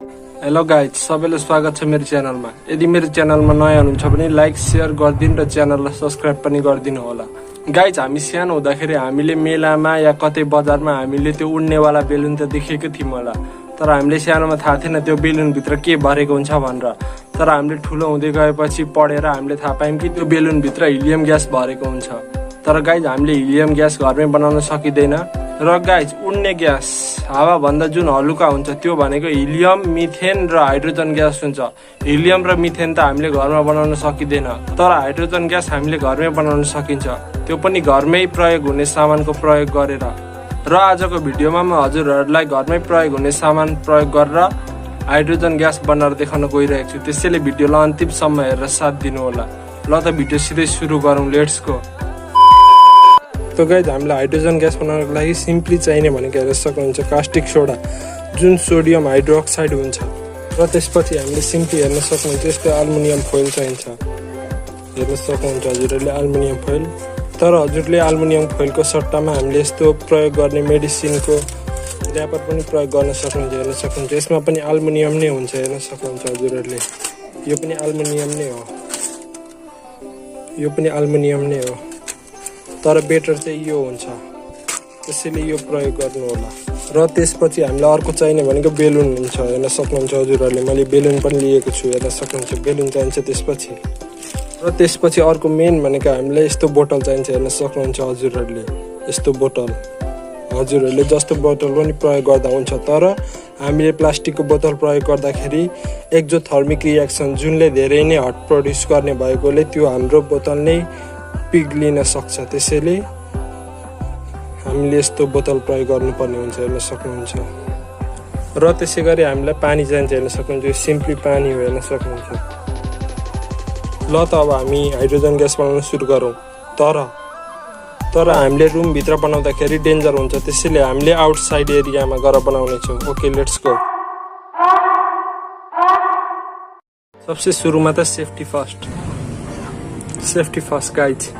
Hello guys, सबैलाई स्वागत छ मेरो च्यानलमा। यदि मेरो च्यानलमा नयाँ हुनुहुन्छ भने लाइक शेयर गरिदिनु र च्यानललाई सब्स्क्राइब पनि गरिदिनु होला। गाइज, हामी सानो हुँदाखेरि हामीले मेलामा या कतै बजारमा हामीले त्यो उड्नेवाला बेलुन त देखेको थियौँ होला, तर हामीले सानोमा थाहा थिएन त्यो बेलुनभित्र के भरेको हुन्छ भनेर। तर हामीले ठुलो हुँदै गएपछि पढेर हामीले थाहा पायौँ कि त्यो बेलुनभित्र हिलियम ग्यास भरेको हुन्छ। तर गाइज, हामीले हिलियम ग्यास घरमै बनाउन सकिँदैन। र गाइज, उड्ने ग्यास हावाभन्दा जुन हलुका हुन्छ त्यो भनेको हिलियम, मिथेन र हाइड्रोजन ग्यास हुन्छ। हिलियम र मिथेन त हामीले घरमा बनाउन सकिँदैन, तर हाइड्रोजन ग्यास हामीले घरमै बनाउन सकिन्छ, त्यो पनि घरमै प्रयोग हुने सामानको प्रयोग गरेर। र आजको भिडियोमा म हजुरहरूलाई घरमै प्रयोग हुने सामान प्रयोग गरेर हाइड्रोजन ग्यास बनाएर देखाउन गइरहेको छु। त्यसैले भिडियोलाई अन्तिमसम्म हेरेर साथ दिनु होला। ल त भिडियो सिधै सुरु गरौँ, लेट्स गो। तो गाइज, हामीलाई हाइड्रोजन ग्यास बनाउनको लागि सिम्पली चाहिने भनेको हेर्न सक्नुहुन्छ कास्टिक सोडा, जुन सोडियम हाइड्रोक्साइड हुन्छ। र त्यसपछि हामीले सिम्पली हेर्न सक्नुहुन्छ यस्तो एल्युमिनियम फोइल चाहिन्छ। हेर्न सक्नुहुन्छ हजुरहरूले एल्युमिनियम फोइल। तर हजुरले एल्युमिनियम फोइलको सट्टामा हामीले यस्तो प्रयोग गर्ने मेडिसिनको ऱ्यापर पनि प्रयोग गर्न सक्नुहुन्छ। हेर्न सक्नुहुन्छ यसमा पनि एल्युमिनियम नै हुन्छ। हेर्न सक्नुहुन्छ हजुरहरूले, यो पनि एल्युमिनियम नै हो, यो पनि एल्युमिनियम नै हो, तर बेटर चाहिँ यो हुन्छ, त्यसैले यो प्रयोग गर्नु होला। र त्यसपछि हामीलाई अर्को चाहिने भनेको बेलुन हुन्छ। हेर्न सक्नुहुन्छ हजुरहरूले, मैले बेलुन पनि लिएको छु। हेर्न सक्नुहुन्छ बेलुन चाहिन्छ त्यसपछि। र त्यसपछि अर्को मेन भनेको हामीलाई यस्तो बोतल चाहिन्छ। हेर्न सक्नुहुन्छ हजुरहरूले, यस्तो बोतल हजुरहरूले जस्तो बोतल पनि प्रयोग गर्दा हुन्छ, तर हामीले प्लास्टिकको बोतल प्रयोग गर्दाखेरि एक्जोथर्मिक रियाक्सन जुनले धेरै नै हट प्रड्युस गर्ने भएकोले त्यो हाम्रो बोतल नै पिघ्लिन सक्छ। त्यसैले हामीले यस्तो बोतल प्रयोग गर्नुपर्ने हुन्छ। हेर्न सक्नुहुन्छ। र त्यसै गरी हामीलाई पानी चाहिन्छ। हेर्न सक्नुहुन्छ यो सिम्पली पानी हो। हेर्न सक्नुहुन्छ। ल त अब हामी हाइड्रोजन ग्यास बनाउन सुरु गरौँ। तर हामीले रुमभित्र बनाउँदाखेरि डेन्जर हुन्छ, त्यसैले हामीले आउटसाइड एरियामा गएर बनाउनेछौँ। Okay, let's go. सबसे सुरुमा त safety first guys.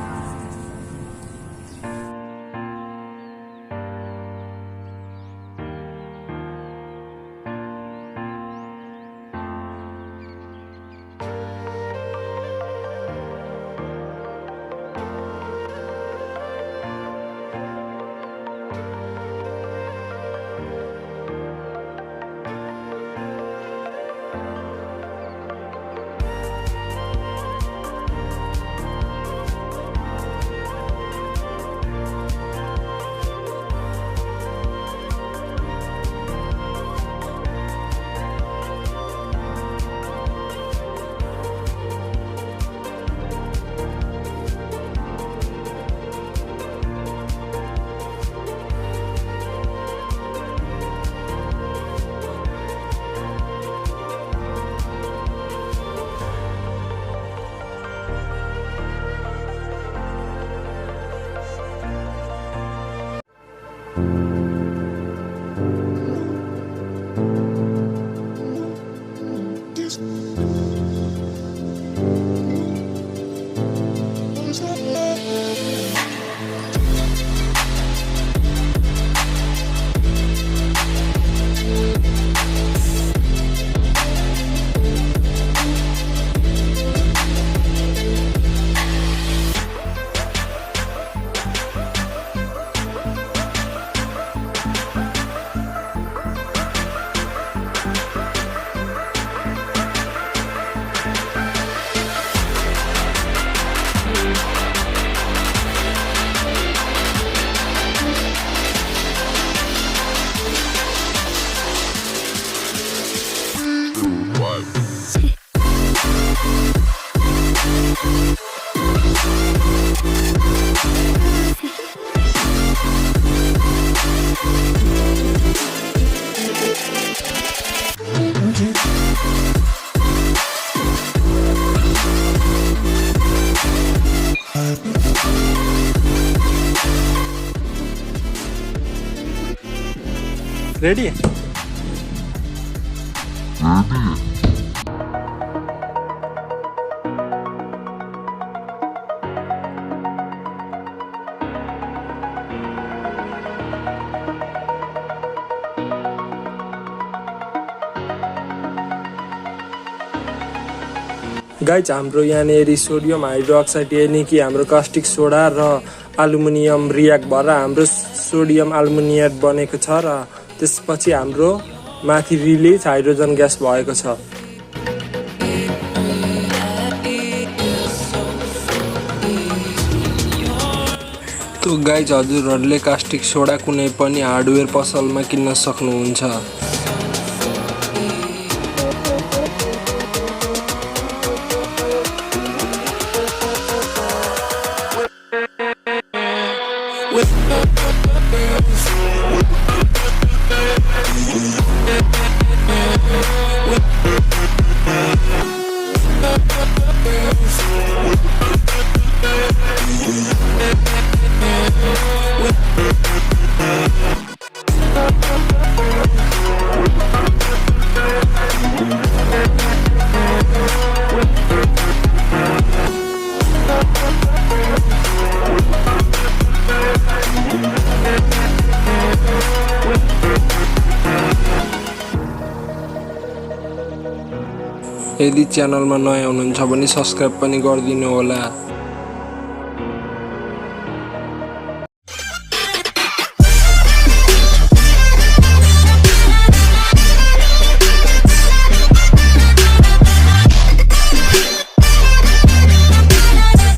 Ready? Guys हाम्रो यहाँनिर सोडियम हाइड्रोक्साइड यानि कि हाम्रो कास्टिक सोडा र एल्युमिनियम रियाक्ट भएर हाम्रो सोडियम एल्युमिनेट बनेको छ र त्यसपछि हाम्रो माथि रिलिज हाइड्रोजन ग्यास भएको छ। तो गाइज हजुरहरूले कास्टिक सोडा कुनै पनि हार्डवेयर पसलमा किन्न सक्नुहुन्छ। यदि च्यानलमा नयाँ हुनुहुन्छ भने सब्स्क्राइब पनि गरिदिनु होला।